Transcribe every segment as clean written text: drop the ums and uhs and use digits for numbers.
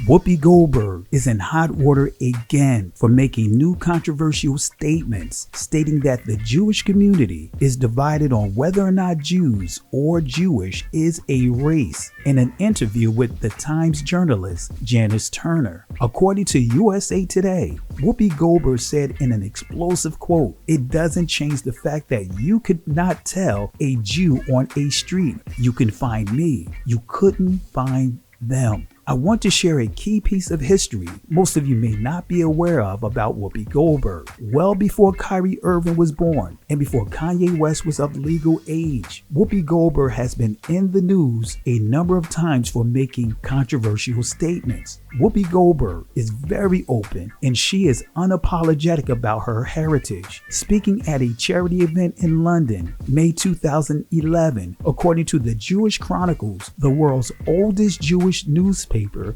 Whoopi Goldberg is in hot water again for making new controversial statements, stating that the Jewish community is divided on whether or not Jews or Jewish is a race in an interview with the Times journalist Janice Turner. According to USA Today, Whoopi Goldberg said in an explosive quote, "It doesn't change the fact that you could not tell a Jew on a street, you can find me, you couldn't find them." I want to share a key piece of history most of you may not be aware of about Whoopi Goldberg. Well before Kyrie Irving was born and before Kanye West was of legal age, Whoopi Goldberg has been in the news a number of times for making controversial statements. Whoopi Goldberg is very open and she is unapologetic about her heritage. Speaking at a charity event in London, May 2011, according to the Jewish Chronicles, the world's oldest Jewish newspaper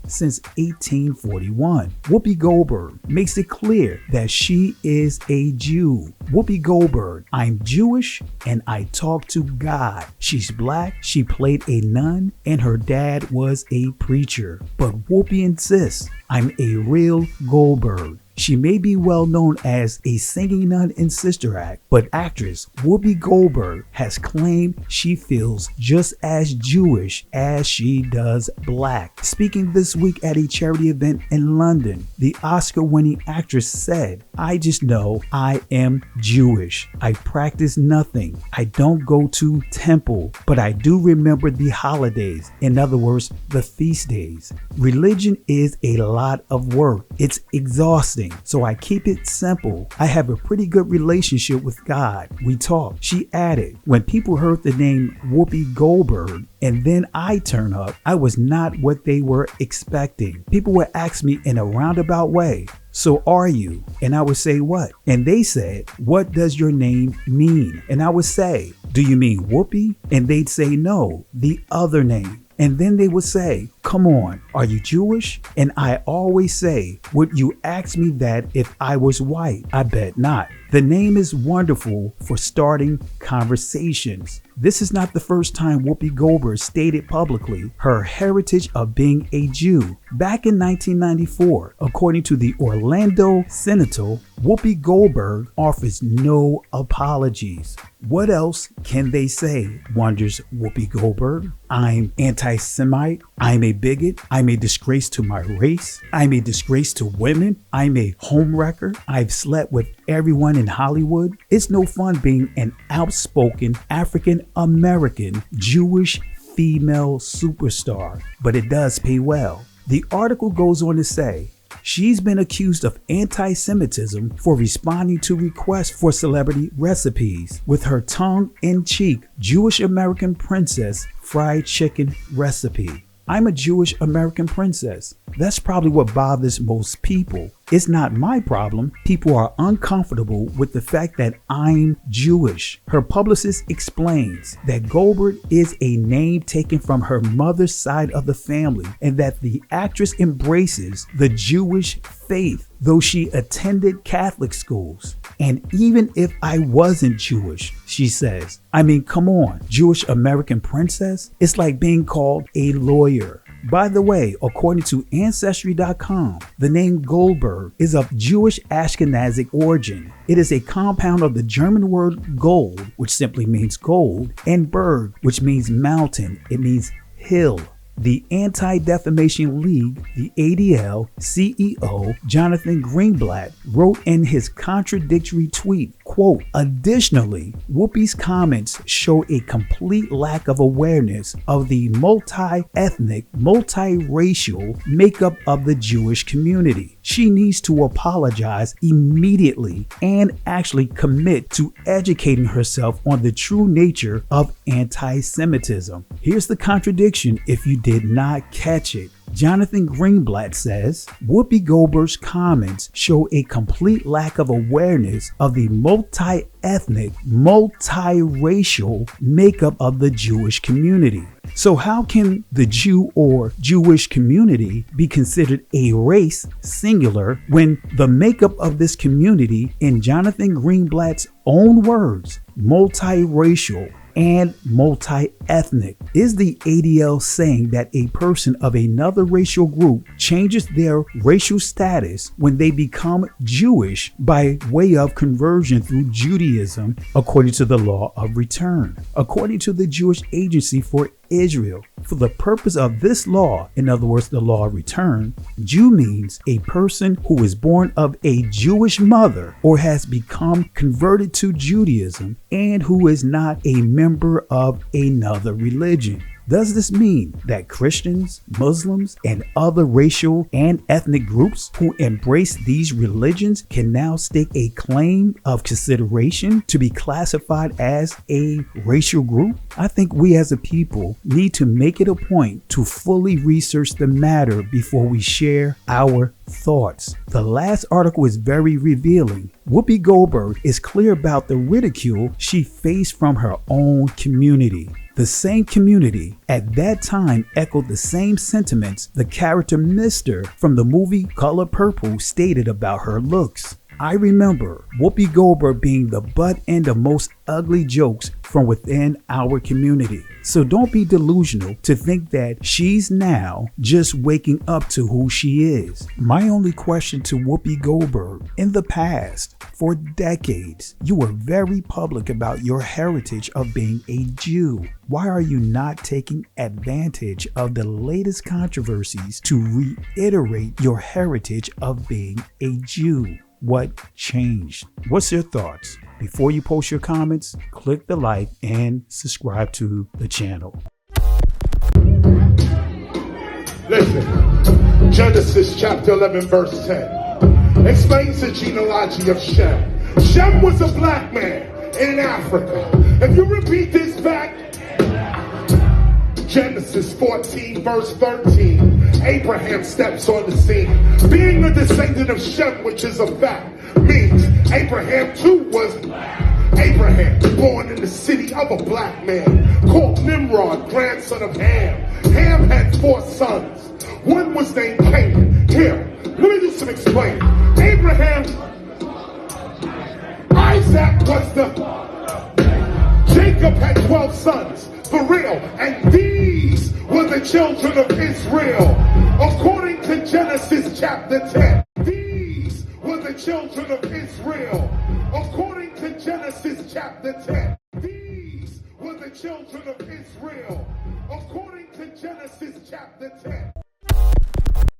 since 1841. Whoopi Goldberg makes it clear that she is a Jew. Whoopi Goldberg, "I'm Jewish and I talk to God." She's black, she played a nun, and her dad was a preacher. But Whoopi insists, "I'm a real Goldberg." She may be well known as a singing nun in Sister Act, but actress Whoopi Goldberg has claimed she feels just as Jewish as she does black. Speaking this week at a charity event in London, the Oscar-winning actress said, "I just know I am Jewish. I practice nothing. I don't go to temple, but I do remember the holidays. In other words, the feast days. Religion is a lot of work. It's exhausting. So I keep it simple. I have a pretty good relationship with God. We talk." She added, "When people heard the name Whoopi Goldberg and then I turn up, I was not what they were expecting. People would ask me in a roundabout way, 'So are you?' And I would say, 'What?' And they said, 'What does your name mean?' And I would say, 'Do you mean Whoopi?' And they'd say, 'No, the other name.' And then they would say, 'Come on, are you Jewish?' And I always say, 'Would you ask me that if I was white?' I bet not." The name is wonderful for starting conversations. This is not the first time Whoopi Goldberg stated publicly her heritage of being a Jew. Back in 1994, according to the Orlando Sentinel, Whoopi Goldberg offers no apologies. What else can they say, wonders Whoopi Goldberg? "I'm anti-Semite. I'm a bigot. I'm a disgrace to my race. I'm a disgrace to women. I'm a homewrecker. I've slept with everyone in Hollywood." It's no fun being an outspoken African-American Jewish female superstar, but it does pay well. The article goes on to say, she's been accused of anti-Semitism for responding to requests for celebrity recipes with her tongue-in-cheek Jewish American princess fried chicken recipe. "I'm a Jewish American princess. That's probably what bothers most people. It's not my problem. People are uncomfortable with the fact that I'm Jewish." Her publicist explains that Goldberg is a name taken from her mother's side of the family and that the actress embraces the Jewish faith, though she attended Catholic schools. "And even if I wasn't Jewish," she says, "I mean, come on, Jewish American princess? It's like being called a lawyer." By the way, according to Ancestry.com, the name Goldberg is of Jewish Ashkenazic origin. It is a compound of the German word gold, which simply means gold, and berg, which means mountain. It means hill. The Anti-Defamation League, the ADL, CEO Jonathan Greenblatt wrote in his contradictory tweet, quote, "Additionally, Whoopi's comments show a complete lack of awareness of the multi-ethnic, multiracial makeup of the Jewish community. She needs to apologize immediately and actually commit to educating herself on the true nature of anti-Semitism." Here's the contradiction if you did not catch it. Jonathan Greenblatt says, Whoopi Goldberg's comments show a complete lack of awareness of the multi-ethnic, multiracial makeup of the Jewish community. So how can the Jew or Jewish community be considered a race, singular, when the makeup of this community, in Jonathan Greenblatt's own words, multiracial, and multi-ethnic. Is the ADL saying that a person of another racial group changes their racial status when they become Jewish by way of conversion through Judaism according to the law of return? According to the Jewish Agency for Israel, for the purpose of this law, in other words, the law of return, Jew means a person who is born of a Jewish mother or has become converted to Judaism and who is not a member of another religion. Does this mean that Christians, Muslims, and other racial and ethnic groups who embrace these religions can now stake a claim of consideration to be classified as a racial group? I think we as a people need to make it a point to fully research the matter before we share our thoughts. The last article is very revealing. Whoopi Goldberg is clear about the ridicule she faced from her own community. The same community at that time echoed the same sentiments the character Mr. from the movie Color Purple stated about her looks. I remember Whoopi Goldberg being the butt end of most ugly jokes from within our community. So don't be delusional to think that she's now just waking up to who she is. My only question to Whoopi Goldberg: in the past, for decades, you were very public about your heritage of being a Jew. Why are you not taking advantage of the latest controversies to reiterate your heritage of being a Jew? What changed? What's your thoughts? Before you post your comments, click the like and subscribe to the channel. Listen, Genesis chapter 11 verse 10 explains the genealogy of Shem. Shem was a black man in Africa. If you repeat this back, Genesis 14 verse 13, Abraham steps on the scene. Being a descendant of Shem, which is a fact, means Abraham too was Abraham, born in the city of a black man called Nimrod, grandson of Ham. Ham had 4 sons. One was named Canaan. Here, let me do some explaining. Abraham, Isaac was Jacob had 12 sons. For real, and these were the children of Israel, according to Genesis chapter 10. These were the children of Israel, according to Genesis chapter 10. These were the children of Israel, according to Genesis chapter 10.